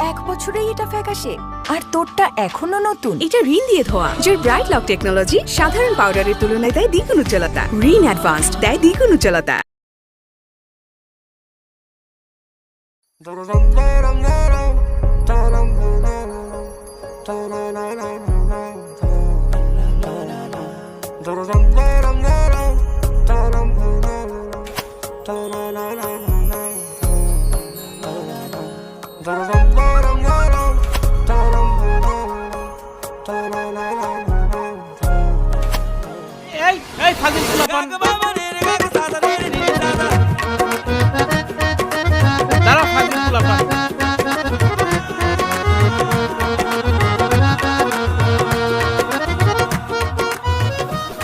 1 বছরেই এটা ফ্যাকাশে, আর তোরটা এখনো নতুন। এটা রিন দিয়ে ধোয়া, যার ব্রাইট লক টেকনোলজি সাধারণ পাউডারের তুলনায় দেয় দ্বিগুণ উজ্জ্বলতা। রিন অ্যাডভান্সড দেয় দ্বিগুণ উজ্জ্বলতা। এই ফাজিল পোলাপান দাঁড়া ফাজিল পোলাপান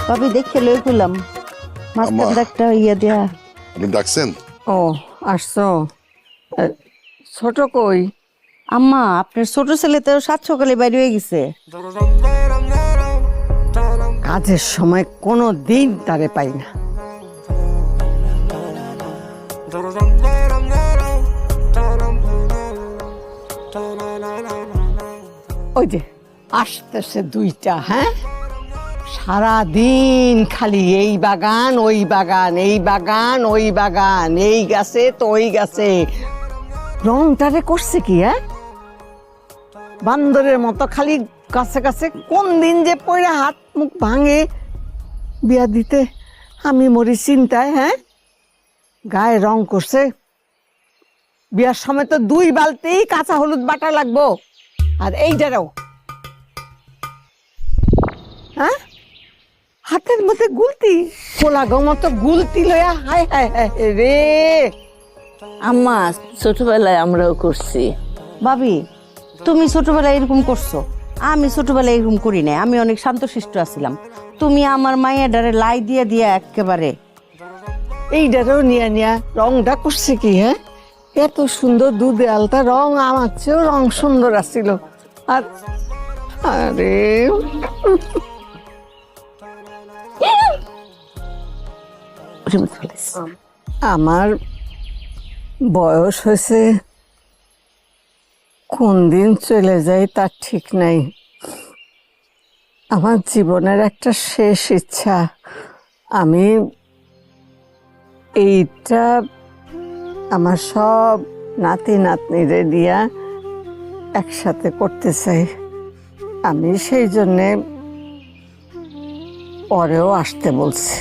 ভাবি দেখে লই পেলাম মাঝখানে একটা ইয়ে দেয়া। আপনি ডাকছেন? ও আসছো। ছোট কই? আম্মা আপনার ছোট ছেলে তো 7 সকালে বাইরে হয়ে গেছে। কাজের সময় কোনো দিন তারে পাই না। ওই যে আসতেছে দুইটা, হ্যাঁ সারা দিন খালি এই বাগান ওই বাগান, এই বাগান ওই বাগান, এই গাছে তো ওই গাছে। রংটারে করছে কি? হ্যাঁ বান্দরের মতো খালি কাছে কাছে, কোন দিন যে পড়ে হাত মুখ ভাঙে বিয়া দিতে আমি মরি চিন্তায়। হ্যাঁ গায়ে রং করছে, বিয়ার সময় তো 2 বালতি কাঁচা হলুদ বাটা লাগবো। আর এইটারও হ্যাঁ হাতের মধ্যে গুলতি, কোলাগো মতো গুলতি লয়া, হায় হায় হায় রে। আম্মা ছোটবেলায় আমরাও করছি। ভাবি তুমি ছোটবেলায় এরকম করছো, আমি ছোটবেলায় এরকম করি নাই। আমি অনেক শান্তশিষ্ট আছিলাম। তুমি আমার মায়ের ডারে লাই দিয়ে দিয়ে একেবারে। এইটারও নিয়া নিয়া রংটা করছে কি? হ্যাঁ এত সুন্দর দুধে আলতা রং, আমার চেয়েও রং সুন্দর আসছিল। আর আরে আমার বয়স হয়েছে, কোন দিন চলে যায় তার ঠিক নাই। আমার জীবনের একটা শেষ ইচ্ছা, আমি এইটা আমার সব নাতি নাতনিরে দিয়া একসাথে করতে চাই। আমি সেই জন্যে পরেও আসতে বলছি।